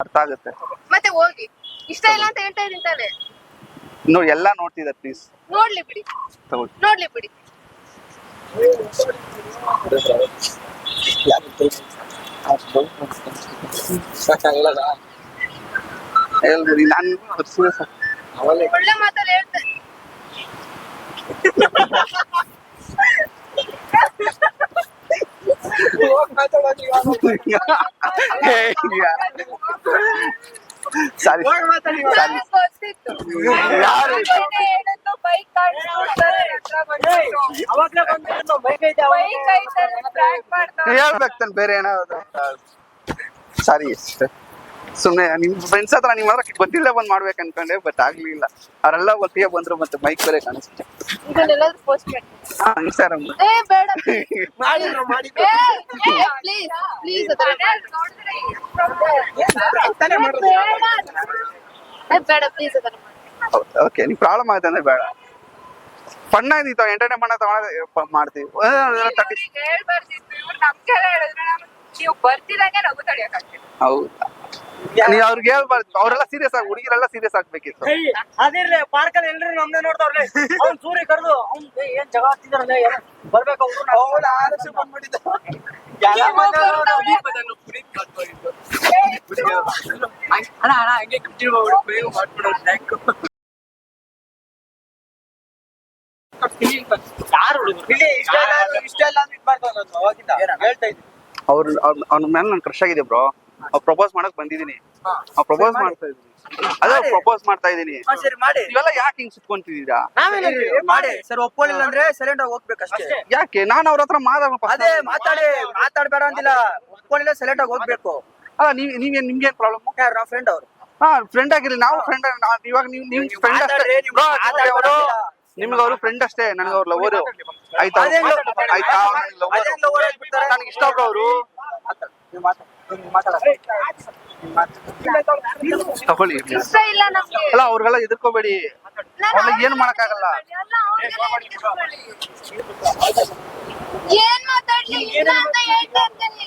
ಅರ್ಥ ಆಗುತ್ತೆ. ಮತ್ತೆ ಹೋಗಿ ಇಷ್ಟ ಇಲ್ಲ ಅಂತ ಹೇಳ್ತಾ ಇದೀನಿ ತಾನೆ. ನೋಡಿ ಎಲ್ಲಾ ನೋಡ್ತಿದ್ದಾರೆ ಪ್ಲೀಸ್ ನೋಡ್ಲಿ ಬಿಡಿ, ತಗೊಳ್ಳಿ. ನೋಡ್ಲಿ ಬಿಡಿ. ಹೇಳ್ಬಿಡಿ ನಾನು ಒಳ್ಳೆ ಮಾತಲ್ಲಿ ಹೇಳ್ತಾರೆ. ಸಾರಿ ನನಗ್ ಗೊತ್ತಿತ್ತು. ಯಾರು ಹೇಳಿದ್ದು ಬೈಕ್ ಕಾಣಿಸ್ತಾರೆ, ಬೈಕ್ ಐತಲ್ಲ ಬ್ರ್ಯಾಕ್ ಮಾಡ್ತಾರೆ. ಹೇಳ್ಬೇಕು ತಾನೆ ಬೇರೆ ಏನಾದ್ರು. ಸಾರಿ ಸುಮ್ನೆ ನಿಮ್ ಫ್ರೆಂಡ್ಸ್ ಹತ್ರ ನಿಮ್ ಹತ್ರ ಗೊತ್ತಿಲ್ಲ ಬಂದ್ ಮಾಡ್ಬೇಕು ಅನ್ಕೊಂಡೆ, ಬಟ್ ಆಗ್ಲಿಲ್ಲ. ಅವರೆಲ್ಲ ಒಟ್ಟಿಗೆ ಬಂದ್ರು, ಮತ್ತೆ ಮೈಕ್ ಬೇರೆ ಕಾಣಿಸುತ್ತೆ. ಇದನ್ನೆಲ್ಲಾದ್ರೂ ಪೋಸ್ಟ್ ಮಾಡಿ ಇನ್ಸ್ಟಾಗ್ರಾಮ್ ಏ ಬೇಡ ಮಾಡಿ ಪ್ಲೀಸ್ ಪ್ಲೀಸ್ ಬೇಡ ಪ್ಲೀಸ್ ಅದನ್ನ ಮಾಡಿ. ಓಕೆ ನಿಮ್ ಪ್ರಾಬ್ಲಮ್ ಆಗುತ್ತೆ ಅಂದ್ರೆ ಬೇಡ. ಫನ್ ಆಯ್ತು, ಎಂಟರ್ಟೈನ್ಮೆಂಟ್ ತಗೊಂಡ್ ಮಾಡ್ತೀವಿ. ಹೇಳ್ಬಾರ್ದಿತ್ತು. ಇವ್ರು ನಮ್ಗೆಲ್ಲ ಹೇಳಿದ್ರೆ ನೀವು ಬರ್ತಿದಂಗೆ ನಗು ತಡಿಯಕ್ಕಾಗ್ತಿಲ್ಲ. ಹೌದಾ, ನೀವ್ ಅವ್ರಿಗೆ ಹೇಳ್ಬಾರ್ದು. ಅವರೆಲ್ಲ ಸೀರಿಯಸ್ ಆಗಿ, ಹುಡುಗಿರೆಲ್ಲ ಸೀರಿಯಸ್ ಆಗ್ಬೇಕಿತ್ತು. ಅದಿರ್ಲಿ ಪಾರ್ಕ್ ಅಲ್ಲಿ ಎಲ್ರು ನಮ್ದೇ ನೋಡ್ತಾವ್ರೆ. ಅವ್ನ್ ಸೂರ್ಯ ಕರೆದು ಅವ್ನ್ ಏನ್ ಜಗ ಆಗ್ತಿದಾರಲ್ಲ, ಬರ್ಬೇಕು ಅವ್ನ ಮೇಲೆ ನನ್ ಕ್ರಶ್ ಆಗಿದೆ ಬ್ರೋ. ಅವ್ರು ಪ್ರಪೋಸ್ ಮಾಡಕ್ ಬಂದಿದೀನಿ. ಪ್ರಪೋಸ್ ಮಾಡ್ತಾ ಇದೀನಿ. ಅದೇ ಪ್ರಪೋಸ್ ಮಾಡ್ತಾ ಇದೀನಿ. ಸರಿ ಮಾಡಿ. ಇವೆಲ್ಲ ಯಾಕೆ ಹಿಂಗ್ ಸುತ್ಕೊಂತಿದೀರಾ? ಮಾಡಿ ಸರ್, ಒಪ್ಕೊಳ್ಳಿಲ್ಲ ಅಂದ್ರೆ ಸೈಲೆಂಟ್ ಆಗಿ ಹೋಗ್ಬೇಕಷ್ಟೇ. ಯಾಕೆ ನಾನು ಅವ್ರ ಹತ್ರ ಅದೇ ಮಾತಾಡ್ಬೇಡ ಅಂದಿಲ್ಲ. ಒಪ್ಕೊಳ್ಳಿಲ್ಲ ಸೈಲೆಂಟ್ ಆಗಿ ಹೋಗ್ಬೇಕು. ಅಲ್ಲ ನೀವೇನ್ ನಿಮ್ಗೇನ್ ಪ್ರಾಬ್ಲಮ್? ಯಾರು ನಮ್ಮ ಫ್ರೆಂಡ್ ಅವರು. ಫ್ರೆಂಡ್ ಆಗಿರ್ಲಿ, ನಾವು ಫ್ರೆಂಡ್. ಇವಾಗ ನಿಮ್ ಫ್ರೆಂಡ್ ಅಷ್ಟೇ ನಿಮ್ಗೆ ಅವರು ಫ್ರೆಂಡ್ ಅಷ್ಟೇ, ನನಗೆ ಅವ್ರ ಲವರ್. ಆಯ್ತಾ ಆಯ್ತಾ, ನನಗೆ ಇಷ್ಟ ಬ್ರೋ ಅವರು. ತಗೊಳ್ಳಿ. ಇಷ್ಟ ಇಲ್ಲ ನಮ್ಗೆ. ಅಲ್ಲ ಅವ್ರಿಗೆಲ್ಲ ಎದುರ್ಕೋಬೇಡಿ, ಅವ್ರಿಗೆ ಏನ್ ಮಾಡಕ್ಕಾಗಲ್ಲ. ಏನ್ ಮಾತಾಡ್ಲಿ ಇಲ್ಲ ಅಂತ ಹೇಳ್ತಾ ಇರ್ತೀನಿ.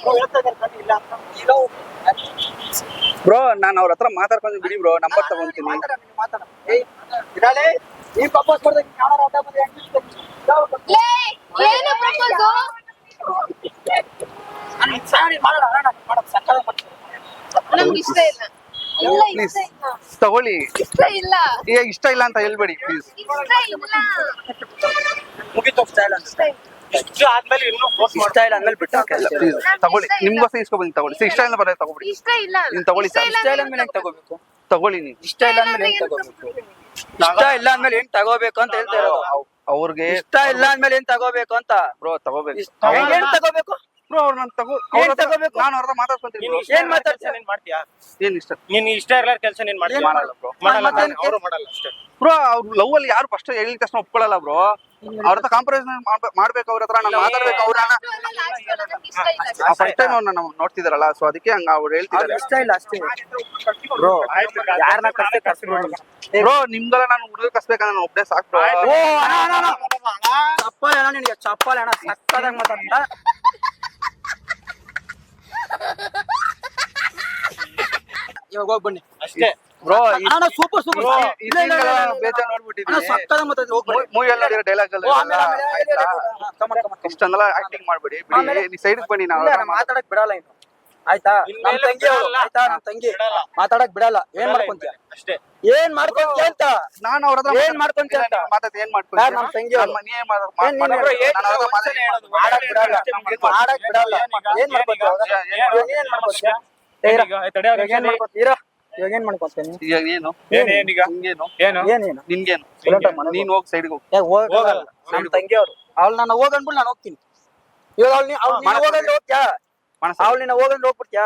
ಬ್ರೋ ನಾನು ಅವ್ರ ಹತ್ರ ಮಾತಾಡ್ಕೊಂಡು ಬಿಡಿ ಬ್ರೋ, ನಂಬರ್ ತಗೊಂತೀನಿ. ಏನು ಪ್ರಪೋಸು? ನಮ್ಗೆ ಇಷ್ಟ ಇಲ್ಲ. ಇಲ್ಲ ಇಷ್ಟ ಇಲ್ಲ. ತಗೊಳ್ಳಿ. ಇಷ್ಟ ಇಲ್ಲ. ಈಗ ಇಷ್ಟ ಇಲ್ಲ ಅಂತ ಹೇಳ್ಬೇಡಿ ಪ್ಲೀಸ್. ಇಷ್ಟ ಇಲ್ಲ. ಮುಗಿತು ಸ್ಟೈಲ್ ಅಂತ. ಇಷ್ಟ ಇಲ್ಲ. ಇಷ್ಟ ಆದ್ಮೇಲೆ ಇನ್ನು ಇಷ್ಟ ಇಲ್ಲ ಅಂದ್ಮೇಲೆ ಬಿಟ್ಟು ಪ್ಲೀಸ್ ತಗೊಳ್ಳಿ. ನಿಮ್ಗೋಸ್ಕರ ಇಸ್ಕೊಬಂದಿ ತಗೊಳ್ಳಿ. ಇಷ್ಟ ಇಲ್ಲ ಬರ ತಗೊಬಿಡಿ. ಇಷ್ಟ ಇಲ್ಲ. ನೀನ್ ತಗೊಳ್ಳಿ ಸರ್. ಇಷ್ಟ ಇಲ್ಲ ಅಂದ್ಮೇಲೆ ಹೆಂಗ್ ತಗೋಬೇಕು? ತಗೊಳ್ಳಿ ನೀವು. ಇಷ್ಟ ಇಲ್ಲ ಅಂದ್ಮೇಲೆ ಹೆಂಗ್ ತಗೋಬೇಕು? ಇಷ್ಟ ಇಲ್ಲ ಅಂದ್ಮೇಲೆ ಹೆಂಗ್ ತಗೋಬೇಕು ಅಂತ ಹೇಳ್ತಾ ಇರೋದು. ಅವ್ರಿಗೆ ಇಷ್ಟ ಇಲ್ಲ ಅಂದ್ಮೇಲೆ ಏನ್ ತಗೋಬೇಕು ಅಂತ. ಬ್ರೋ ತಗೋಬೇಕು. ಏನ್ ತಗೋಬೇಕು ಬ್ರೋ ಅವ್ರು ನಾನು ತಗೋಬೇಕು. ನಾನು ಅವ್ರ ಹತ್ರ ಮಾತಾಡ್ಕೊಂತೀನಿ. ಏನ್ ಮಾತಾಡ್ತೀಯ? ನೀನ್ ಮಾಡ್ತೀಯಾ? ಏನ್ ಇಷ್ಟ? ನೀನ್ ಇಷ್ಟ ಇರ್ಲಾರ ಕೆಲಸ ನೀನ್ ಮಾಡ್ತೀಯ? ಮಾಡಲ್ಲ ಬ್ರೋ. ಮಾಡಲ್ಲ, ಅವರು ಮಾಡಲ್ಲ ಅಷ್ಟೇ ಬ್ರೋ. ಅವ್ರು ಲವ್ ಅಲ್ಲಿ ಯಾರು ಫಸ್ಟ್ ಹೇಳಿದ ತಕ್ಷಣ ಒಪ್ಕೊಳ್ಳಲ್ಲ ಬ್ರೋ. ಅವ್ರ ಹತ್ರ ಕಾಂಪ್ರಮೈಸ್ ಮಾಡ್ಬೇಕು. ಅವ್ರ ಹತ್ರ ನಾನು ಮಾತಾಡ್ಬೇಕು. ಅವ್ರನ್ನ ಫಸ್ಟ್ ಟೈಮ್ ಅವ್ರನ್ನ ನೋಡ್ತಿದಾರಲ್ಲ, ಸೊ ಅದಕ್ಕೆ ಹಂಗ ಅವ್ರು ಹೇಳ್ತಿದ್ದಾರೆ. ಇಷ್ಟ ಇಲ್ಲ ಅಷ್ಟೇ ಬ್ರೋ. ಯಾರನ್ನ ಬ್ರೋ ನಿಮ್ಗೆಲ್ಲ ನಾನು ಹುಡುಗ ಕಸ್ಬೇಕಂದ್ರೆ ನಾನು ಒಬ್ಬನೇ ಸಾಕು ಬ್ರೋ. ಚಪ್ಪಲ್ ಅಣ್ಣ, ನಿನಗೆ ಚಪ್ಪಲ್ ಅಣ್ಣ ಸಕ್ಕದಾಗಿ ಮಾತಾಡ್ತಾ. ಇವಾಗ ಹೋಗಿ ಬನ್ನಿ ಅಷ್ಟೇ ಬ್ರೋ. ಅಣ್ಣ ಸೂಪರ್ ಸೂಪರ್ ಬೇಜಾರ್ ನೋಡ್ಬಿಟ್ಟಿದ್ದೀನಿ. ಸಕ್ಕದಾಗಿ ಮಾತಾಡ್ತಾ ಹೋಗ್ಬಿಡಿ. ಮೂವಿ ಎಲ್ಲ ಡೈಲಾಗ್ ಅಲ್ಲಿ ಇಷ್ಟೊಂದೆಲ್ಲ ಆಕ್ಟಿಂಗ್ ಮಾಡ್ಬೇಡಿ ಬಿಡಿ. ನೀ ಸೈಡ್ ಬನ್ನಿ. ನಾವು ಮಾತಾಡಕ್ ಬಿಡಲ್ಲ ಇನ್ನು, ಆಯ್ತಾ? ನಮ್ ತಂಗಿ ಅವ್ಳು, ಆಯ್ತಾ? ನಮ್ ತಂಗಿ ಮಾತಾಡಕ್ ಬಿಡಲ್ಲ. ಏನ್ ಮಾಡ್ಕೊಂತೀಯ? ಅಷ್ಟೇ. ಏನ್ ಮಾಡ್ಕೊಂತೀಯ ಅಂತ. ನಾನು ಅವ್ರ ಹತ್ರ ಏನ್ ಮಾಡ್ಕೊಂತೀಯ ಅಂತ. ಮಾತಾಡ್ತಿ ಏನ್ ಮಾಡ್ಕೊಂತೀಯ? ನಮ್ ತಂಗಿ ಅವ್ಳು. ಆಡಕ್ ಬಿಡಲ್ಲ. ಮಾಡಕ್ ಬಿಡಲ್ಲ. ಏನ್ ಮಾಡ್ಕೊಂತೀಯ? ಏನ್ ಮಾಡ್ಕೊಂತೀಯ? ಇವಾಗ ಏನ್ ಮಾಡ್ಕೊಂತೀಯ? ಈಗ ಏನು ಏನೀಗ? ನಿಂಗೇನು ಏನೇನು ನಿನ್ಗೇನು? ನೀನ್ ಹೋಗ್ ಸೈಡ್ಗೆ ಹೋಗ್. ಹೋಗಲ್ಲ. ನಮ್ ತಂಗಿ ಅವ್ರು. ಅವ್ಳು ನನ್ನ ಹೋಗಂದ್ಬಿಟ್ಟು ನಾನು ಹೋಗ್ತೀನಿ. ಇವಾಗ ಅವ್ಳು ಹೋಗಂದ್ರೆ ಹೋಗ್ತ್ಯಾ? ಅವ್ಳು ನಿನ್ನ ಹೋಗಂದ್ರೆ ಹೋಗ್ಬಿಡ್ತ್ಯಾ?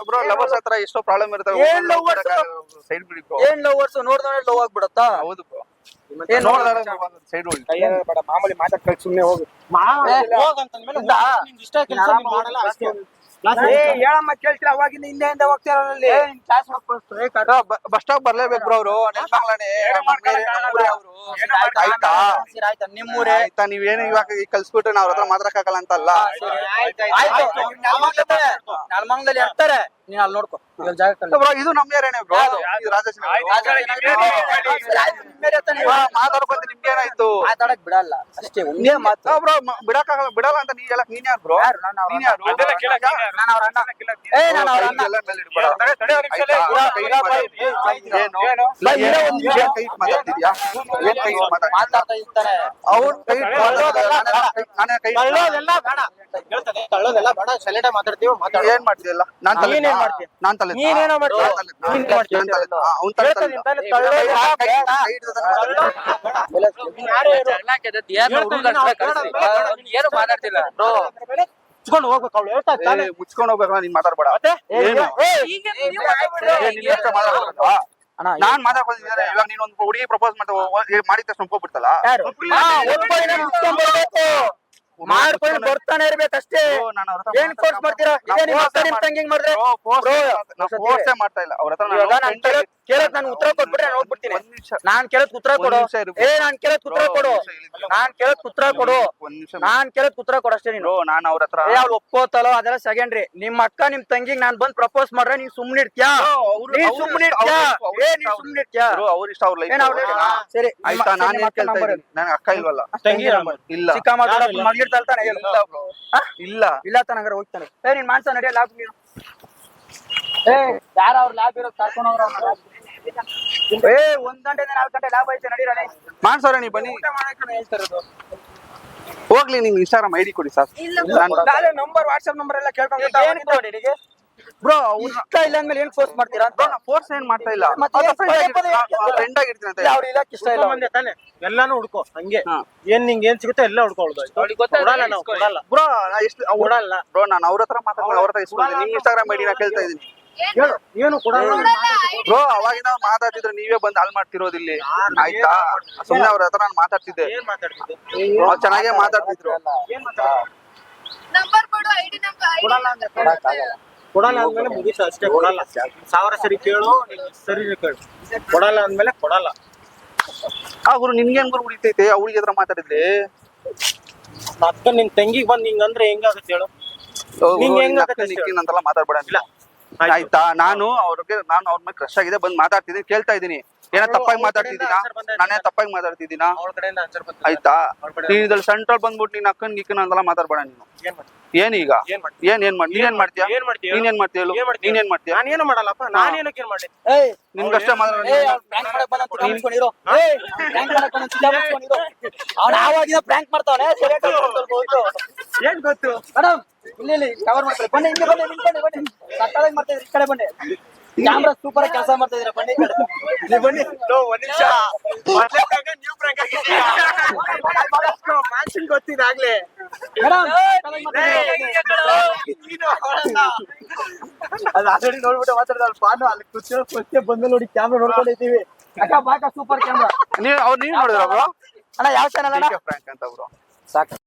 ಬ್ರೋ ಲವರ್ಸ್ ಹತ್ರ ಎಷ್ಟೋ ಪ್ರಾಬ್ಲಮ್ ಇರ್ತವೆ. ಏನ್ lovers? ಸೈಡ್ ಬಿಡಿ ಬ್ರೋ. ಏನ್ ಲವರ್ಸ್ ನೋಡ್ದವನೇ ಲವ್ ಆಗ್ಬಿಡತ್ತಾ? ಹೌದು ಬ್ರೋ. ಏನ್ ನೋಡಿದ್ರೆ ಸೈಡ್ ಹೋಗಿ. ಬೇಡ, ಮಾಮೂಲಿ ಮಾತಾಡ್ಕೊಳ್ಳಿ, ಸುಮ್ನೆ ಹೋಗು. ಹೋಗಂತಂದ್ಮೇಲೆ ನಿಂಗೆ ಇಷ್ಟ ಕೆಲಸ ನೀನ್ ಮಾಡಲ್ಲ ಅಷ್ಟೇ. ಹೇಳಮ್ಮ ಕೇಳ್ತೀರ ಅವಾಗಿಂದ ಹಿಂದೆ ಹೋಗ್ತಾರಲ್ಲಿ ಬಸ್ ಸ್ಟಾಪ್ ಬರ್ಲೇಬೇಕು ಬ್ರೋ ಅವರು ನೆನ್ಮಂಗ್ಲನೆ ಅವರು ಆಯ್ತಾ ಆಯ್ತಾ ನಿಮ್ಮೂರೇ ಆಯ್ತಾ ನೀವೇನು ಇವಾಗ ಕಲ್ಸ್ಬಿಟ್ರೆ ನಾವ್ ಹತ್ರ ಮಾತಾಡಕ್ಕಾಗಲ್ಲ ಅಂತ ಅಲ್ಲ ನೆಲಮಂಗಲದಲ್ಲಿ ಇರ್ತಾರೆ ನೀನ್ ಅಲ್ಲಿ ನೋಡ್ಕೊ ಇವಾಗ ಜಾಗ ಬ್ರೋ ಇದು ನಮ್ ಏರಿಯಾನೇ ಬ್ರೋ ಮಾತಾಡ್ಕೊಂತ ನಿಮ್ಗೇನಾಯ್ತು ಮಾತಾಡಕ್ ಬಿಡಲ್ಲ ಅಷ್ಟೇ ಒಂದೇ ಮಾತು ಬ್ರೋ ಬಿಡಕ್ಕಾಗಲ್ಲ ಬಿಡಲ್ಲ ಅಂತ ನೀ ಹೇಳಕ್ ನೀನ್ ಯಾರು ಬ್ರೋ ನೀನ್ ಯಾರು ನಾನು ಅವ್ರ ಅಣ್ಣ ನಾನು ಅವ್ರ ಅಣ್ಣ ಮಾತಾಡ್ತಿದ್ಯಾ ಏನ್ ಕೈ ಮಾತಾಡ್ತಾ ಇರ್ತಾರೆ ಅವ್ರ ಕೈ ನಾನೇ ಕೈ ತಳ್ಳೋದೆಲ್ಲ ಬೇಡ ಸೈಲೆಂಟ್ ಆಗಿ ಮಾತಾಡ್ತೀವಿ ಏನ್ ಮಾಡ್ತೀಯಲ್ಲ ನಾನ್ ತಲೆ ನಾನ್ ತಲೆ ನೀನೇನೋ ಮಾಡ್ತೀಯ ಅವ್ನ್ ತಲೆ ಏನು ಮಾತಾಡ್ತಿಲ್ಲ ಮುಚ್ಕೊಂಡು ಹೋಗ್ಬೇಕು ಅವ್ಳು ಹೇಳ್ತಾ ಇರ್ತಾಳೆ. ಮುಚ್ಕೊಂಡು ಹೋಗ್ಬೇಕಲ್ಲ ನೀನ್ ಮಾತಾಡ್ಬೇಡ ಏನು ಅಣ್ಣ ನಾನ್ ಮಾತಾಡ್ಕೊಂಡಿದ್ದೆ ಇವಾಗ ನೀನ್ ಒಂದು ಹುಡುಗಿ ಪ್ರಪೋಸ್ ಮಾಡಿದ ತಕ್ಷಣ ಒಪ್ಕೊಬಿಡ್ತಲ್ಲ ಯಾರು ಮಾಡ್ಕೊಂಡು ಬರ್ತಾನೆ ಇರ್ಬೇಕಷ್ಟೇ ಏನ್ ಕೋರ್ಸ್ ಮಾಡ್ತೀರಾ ಇದೇ ನಿಮ್ಮ ಅಕ್ಕ ನಿಮ್ ತಂಗಿಂಗ್ ಮಾಡಿದ್ರೆ ಫೋರ್ಸೇ ಮಾಡ್ತಾ ಇಲ್ಲ ಅವ್ರ ಹತ್ರ ಇವಾಗ ನಾನ್ ಕೇಳಕ್ ನಾನು ಉತ್ತರ ಕೊಟ್ಬಿಟ್ರೆ ನಾನು ಹೋಗ್ಬಿಡ್ತೀನಿ ನಾನ್ ಕೇಳಕ್ ಉತ್ತರ ಕೊಡು ನಾನ್ ಕೇಳಕ್ ಉತ್ತರ ಕೊಡು ನಾನ್ ಕೇಳಕ್ ಉತ್ತರ ಕೊಡು ನಾನ್ ಕೇಳಕ್ ಉತ್ತರ ಕೊಡು ಅಷ್ಟೇ ನೀನು ನಾನ್ ಅವ್ರ ಹತ್ರ ಅವ್ಳು ಒಪ್ಕೋತಲೋ ಅದೆಲ್ಲ ಸೆಕೆಂಡ್ರಿ ನಿಮ್ ಅಕ್ಕ ನಿಮ್ ತಂಗಿಗ್ ನಾನ್ ಬಂದ್ ಪ್ರಪೋಸ್ ಮಾಡ್ರೆ ನೀನ್ ಸುಮ್ನಿರ್ತ್ಯಾ ನೀನ್ ಸುಮ್ನಿರ್ತ್ಯಾ ನೀನ್ ಸುಮ್ನಿರ್ತ್ಯಾ ಅವ್ರ ಇಷ್ಟ ಅವ್ರ ಲೈಫ್ ಸರಿ ಆಯ್ತಾ ನಾನ್ ಏನ್ ಕೇಳ್ತಾ ಇದ್ದೀನಿ ನನ್ ಅಕ್ಕ ಇಲ್ವಲ್ಲ ತಂಗಿ ಇಲ್ಲ ಚಿಕ್ಕ ಮಗಿರ್ತಾನೆ ಇಲ್ಲ ಇಲ್ಲ ತನಗಾರ ಹೋಗ್ತಾನೆ ನೀನ್ ಮಾನ್ಸ ನಡೆಯ ಲಾಭ ನೀನು ಯಾರ ಅವ್ರ ಲಾಭ ಇರೋ ಕರ್ಕೊಂಡವ್ರ 1 ಗಂಟೆ 4 ಗಂಟೆ ಲಾಭ ಐತೆ ನಡೀರಣ ಮಾಡ್ಸೋರ ನೀ ಬನ್ನಿ ಹೋಗ್ಲಿ ನಿಮ್ ಇನ್ಸ್ಟಾಗ್ರಾಮ್ ಐಡಿ ಕೊಡಿ ಸರ್ ನಂಬರ್ ವಾಟ್ಸ್ಆಪ್ ನಂಬರ್ ಎಲ್ಲ ಕೇಳ್ಕೊಂಡು ಬ್ರೋ ಇಷ್ಟ ಇಲ್ಲ ಅಂದ್ಮೇಲೆ ಏನ್ ಫೋರ್ಸ್ ಮಾಡ್ತೀರಾ ಫೋರ್ಸ್ ಏನ್ ಮಾಡ್ತಾ ಇಲ್ಲ ಫ್ರೆಂಡ್ ಆಗಿರ್ತೀನಿ ಅಂತ ಅವ್ರ ಇಲ್ಲಕ್ಕೆ ಇಷ್ಟ ಇಲ್ಲ ಮಂದಿ ತಾನೆ ಎಲ್ಲಾನು ಹುಡ್ಕೋ ಹಂಗೆ ಏನ್ ನಿಂಗೆ ಏನ್ ಸಿಗುತ್ತೆ ಎಲ್ಲ ಹುಡ್ಕೊಳ್ದು ಕೊಡಲ್ಲ ನಾವು ಕೊಡಲ್ಲ ಬ್ರೋ ಎಷ್ಟು ಕೊಡಲ್ಲ ಬ್ರೋ ನಾನು ಅವ್ರ ಹತ್ರ ಮಾತಾಡ್ತೀನಿ ಅವ್ರ ಹತ್ರ ಇಸ್ಕೊಂಡಿದ್ದೀನಿ ನಿಮ್ ಇನ್ಸ್ಟಾಗ್ರಾಮ್ ಐಡಿ ನಾ ಕೇಳ್ತಾ ಇದೀನಿ ಹೇಳು ಏನು ಕೊಡಲ್ಲ ಬ್ರೋ ಅವಾಗಿನ ಮಾತಾಡ್ತಿದ್ರೆ ನೀವೇ ಬಂದು ಹಾಲ್ ಮಾಡ್ತಿರೋದಿಲ್ಲಿ ಆಯ್ತಾ ಸುಮ್ನೆ ಅವ್ರ ಹತ್ರ ನಾನು ಮಾತಾಡ್ತಿದ್ದೆ ಏನ್ ಮಾತಾಡ್ತಿದ್ದೆ ಅವ್ರು ಚೆನ್ನಾಗೇ ಮಾತಾಡ್ತಿದ್ರು ಏನ್ ಮಾತಾಡ ನಂಬರ್ ಕೊಡು ಐಡಿ ನಂಬರ್ ಕೊಡಲ್ಲ ಅಂದ್ಮೇಲೆ ಮುಗಿಸ ಅಷ್ಟೇ ಕೊಡಲ್ಲ 1000 ಸರಿ ಕೇಳು ಸರಿ ಕೇಳು ಕೊಡಲ್ಲ ಅಂದ್ಮೇಲೆ ಕೊಡಲ್ಲ ಆ ಗುರು ನಿನ್ಗೇನ್ ಗುರು ಉಳಿತೈತೆ ಅವ್ರಿಗೆ ಹತ್ರ ಮಾತಾಡಿದ್ರೆ ಮತ್ತೆ ನಿನ್ ತಂಗಿಗೆ ಬಂದ್ ಹಿಂಗಂದ್ರೆ ಹೆಂಗಾಗುತ್ತೆ ಹೇಳು ನಿಂಗೆ ಹೆಂಗಾಗುತ್ತೆ ಅಂತೆಲ್ಲ ಮಾತಾಡ್ಬೇಡ ಆಯ್ತಾ ನಾನು ಅವ್ರ ಮೇಲೆ ಕ್ರಶ್ ಆಗಿದೆ ಬಂದ್ ಮಾತಾಡ್ತಿದ್ದೀನಿ ಕೇಳ್ತಾ ಇದೀನಿ ಏನೋ ತಪ್ಪಾಗಿ ಮಾತಾಡ್ತಿದ್ದೀನಾ ನಾನೇ ತಪ್ಪಾಗಿ ಮಾತಾಡ್ತಿದ್ದೀನಾ ಅವ್ರ ಕಡೆಯಿಂದ ಆನ್ಸರ್ ಬಂತ ಆಯ್ತಾ ನೀನ್ ಇದ್ರಲ್ಲಿ ಸೆಂಟ್ರಲ್ ಬಂದ್ಬಿಟ್ಟು ನೀನ್ ಅಕ್ಕನ್ ಗಿಕ್ಕನ್ ಅಂತೆಲ್ಲ ಮಾತಾಡ್ಬೇಡ ನೀನು ಏನೀಗ ನೀನೇನ್ ಮಾಡ್ತೀಯ ನೀನೇನ್ ಮಾಡ್ತೀಯ ನೀನೇನ್ ಮಾಡ್ತೀಯ ನಾನೇನು ಮಾಡಲ್ಲಪ್ಪ ನಾನೇನಕ್ಕೆ ಏನ್ ಮಾಡ್ಲಿ ನಿನ್ಗಷ್ಟೇ ಪ್ರ್ಯಾಂಕ್ ಮಾಡ್ತಾವನೆ ಏನ್ ಗೊತ್ತು ಮೇಡಮ್ ಇಲ್ಲಿ ಕವರ್ ಮಾಡ್ತಾರೆ ಬನ್ನಿ ಹಿಂಗೆ ಬನ್ನಿ ನಿಂತ್ಕೊಂಡು ಬನ್ನಿ ಸಕ್ಕತ್ತಾಗಿ ಮಾಡ್ತಾ ಇದ್ರಿ ಈ ಕಡೆ ಬನ್ನಿ ಕ್ಯಾಮ್ರಾ ಸೂಪರ್ ಆಗಿ ಕೆಲಸ ಮಾಡ್ತಾ ಇದ್ದೀರಾ ಬನ್ನಿ ಬನ್ನಿ ಒಂದ್ ನಿಮಿಷ ನ್ಯೂ ಪ್ರ್ಯಾಂಕ್ ಆಗಿದ್ದೀಯಾ ಮಾನ್ಸಿನ್ ಗೊತ್ತಿದಾಗ್ಲೇ ಅದು ಆಲ್ರೆಡಿ ನೋಡ್ಬಿಟ್ಟು ಮಾತಾಡಿದ ಅಲ್ಲಿ ಪಾನು ಅಲ್ಲಿ ಕೂತ್ಕೊಂಡು ಬಂದ ನೋಡಿ ಕ್ಯಾಮ್ರಾ ನೋಡ್ಕೊಂಡಿದ್ದೀವಿ ಅಕ್ಕ ಬಾಕ ಸೂಪರ್ ಕ್ಯಾಮ್ರಾ ನೀವ್ ನೋಡಿದ್ರ ಬ್ರೋ ಅಣ್ಣ ಯಾವ ಚಾನಲ್ ಅಣ್ಣ ಫ್ರಾಂಕ್ ಅಂತ ಬ್ರೋ ಸಾಕು